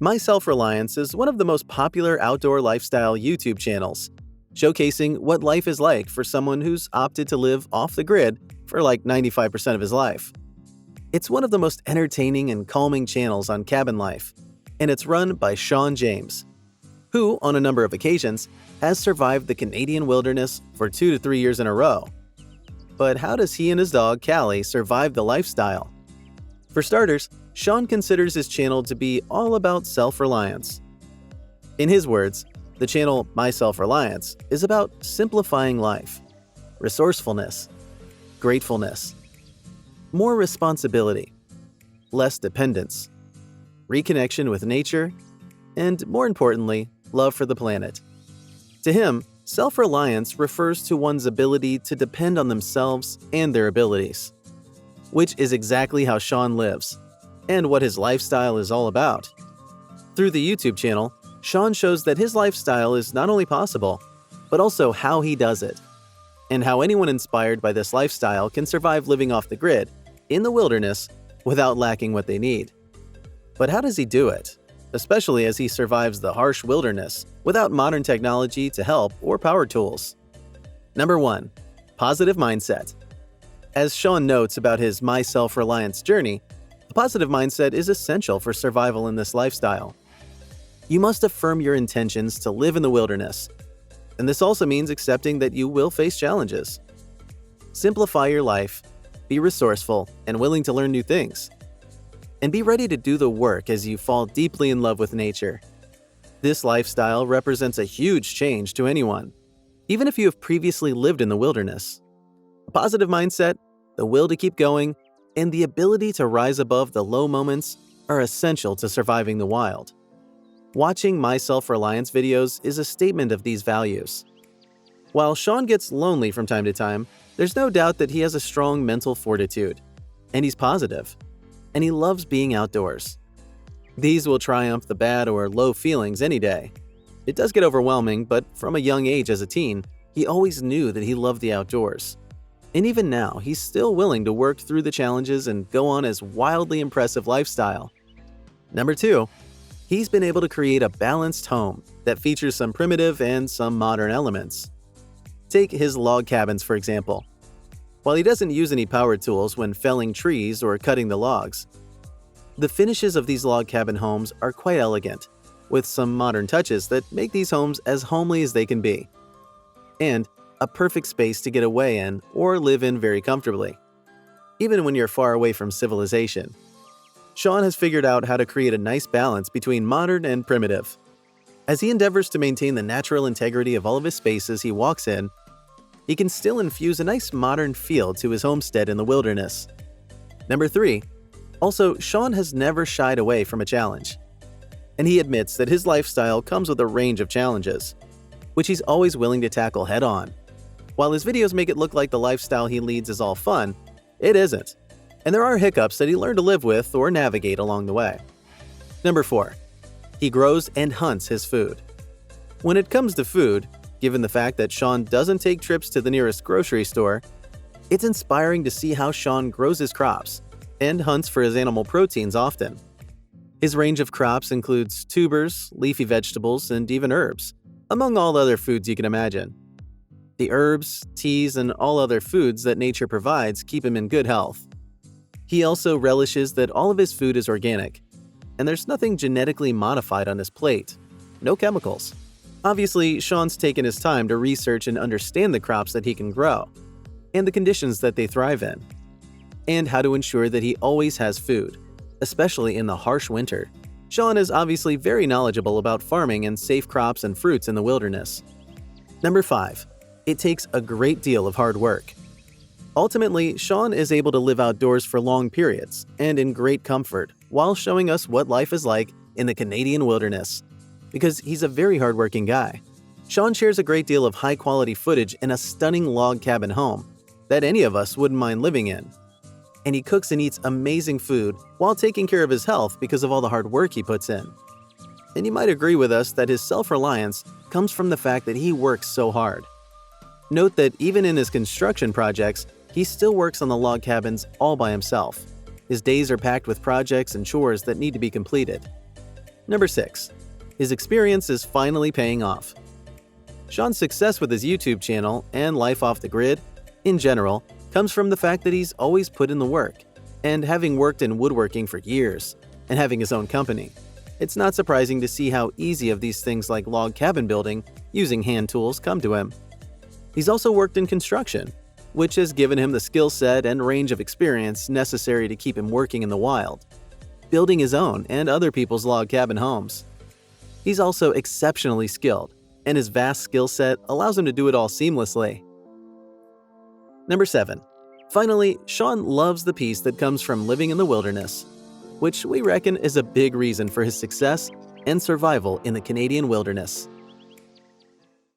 My Self Reliance is one of the most popular outdoor lifestyle YouTube channels, showcasing what life is like for someone who's opted to live off the grid for like 95% of his life. It's one of the most entertaining and calming channels on cabin life, and it's run by Shawn James, who, on a number of occasions, has survived the Canadian wilderness for 2 to 3 years in a row. But how does he and his dog, Cali, survive the lifestyle? For starters, Shawn considers his channel to be all about self-reliance. In his words, the channel My Self Reliance is about simplifying life, resourcefulness, gratefulness, more responsibility, less dependence, reconnection with nature, and more importantly, love for the planet. To him, self-reliance refers to one's ability to depend on themselves and their abilities, which is exactly how Shawn lives and what his lifestyle is all about. Through the YouTube channel, Shawn shows that his lifestyle is not only possible, but also how he does it, and how anyone inspired by this lifestyle can survive living off the grid, in the wilderness, without lacking what they need. But how does he do it, especially as he survives the harsh wilderness without modern technology to help or power tools? Number 1. Positive mindset. As Shawn notes about his My Self Reliance journey, a positive mindset is essential for survival in this lifestyle. You must affirm your intentions to live in the wilderness, and this also means accepting that you will face challenges. Simplify your life, be resourceful and willing to learn new things, and be ready to do the work as you fall deeply in love with nature. This lifestyle represents a huge change to anyone, even if you have previously lived in the wilderness. A positive mindset, the will to keep going, and the ability to rise above the low moments are essential to surviving the wild. Watching My Self Reliance videos is a statement of these values. While Shawn gets lonely from time to time, there's no doubt that he has a strong mental fortitude, and he's positive, and he loves being outdoors. These will triumph the bad or low feelings any day. It does get overwhelming, but from a young age as a teen, he always knew that he loved the outdoors. And even now, he's still willing to work through the challenges and go on his wildly impressive lifestyle. Number 2. He's been able to create a balanced home that features some primitive and some modern elements. Take his log cabins, for example. While he doesn't use any power tools when felling trees or cutting the logs, the finishes of these log cabin homes are quite elegant, with some modern touches that make these homes as homely as they can be, and a perfect space to get away in or live in very comfortably, even when you're far away from civilization. Shawn has figured out how to create a nice balance between modern and primitive. As he endeavors to maintain the natural integrity of all of his spaces he walks in, he can still infuse a nice modern feel to his homestead in the wilderness. Number 3. Also, Shawn has never shied away from a challenge, and he admits that his lifestyle comes with a range of challenges, which he's always willing to tackle head-on. While his videos make it look like the lifestyle he leads is all fun, it isn't, and there are hiccups that he learned to live with or navigate along the way. Number 4. He grows and hunts his food. When it comes to food, given the fact that Shawn doesn't take trips to the nearest grocery store, it's inspiring to see how Shawn grows his crops and hunts for his animal proteins often. His range of crops includes tubers, leafy vegetables, and even herbs, among all other foods you can imagine. The herbs, teas, and all other foods that nature provides keep him in good health. He also relishes that all of his food is organic, and there's nothing genetically modified on his plate. No chemicals. Obviously, Shawn's taken his time to research and understand the crops that he can grow, and the conditions that they thrive in, and how to ensure that he always has food, especially in the harsh winter. Shawn is obviously very knowledgeable about farming and safe crops and fruits in the wilderness. Number 5. It takes a great deal of hard work. Ultimately, Shawn is able to live outdoors for long periods and in great comfort while showing us what life is like in the Canadian wilderness, because he's a very hardworking guy. Shawn shares a great deal of high-quality footage in a stunning log cabin home that any of us wouldn't mind living in. And he cooks and eats amazing food while taking care of his health because of all the hard work he puts in. And you might agree with us that his self-reliance comes from the fact that he works so hard. Note that even in his construction projects, he still works on the log cabins all by himself. His days are packed with projects and chores that need to be completed. Number 6. His experience is finally paying off. Shawn's success with his YouTube channel and life off the grid, in general, comes from the fact that he's always put in the work, and having worked in woodworking for years, and having his own company. It's not surprising to see how easy of these things like log cabin building, using hand tools, come to him. He's also worked in construction, which has given him the skill set and range of experience necessary to keep him working in the wild, building his own and other people's log cabin homes. He's also exceptionally skilled, and his vast skill set allows him to do it all seamlessly. Number 7. Finally, Shawn loves the peace that comes from living in the wilderness, which we reckon is a big reason for his success and survival in the Canadian wilderness.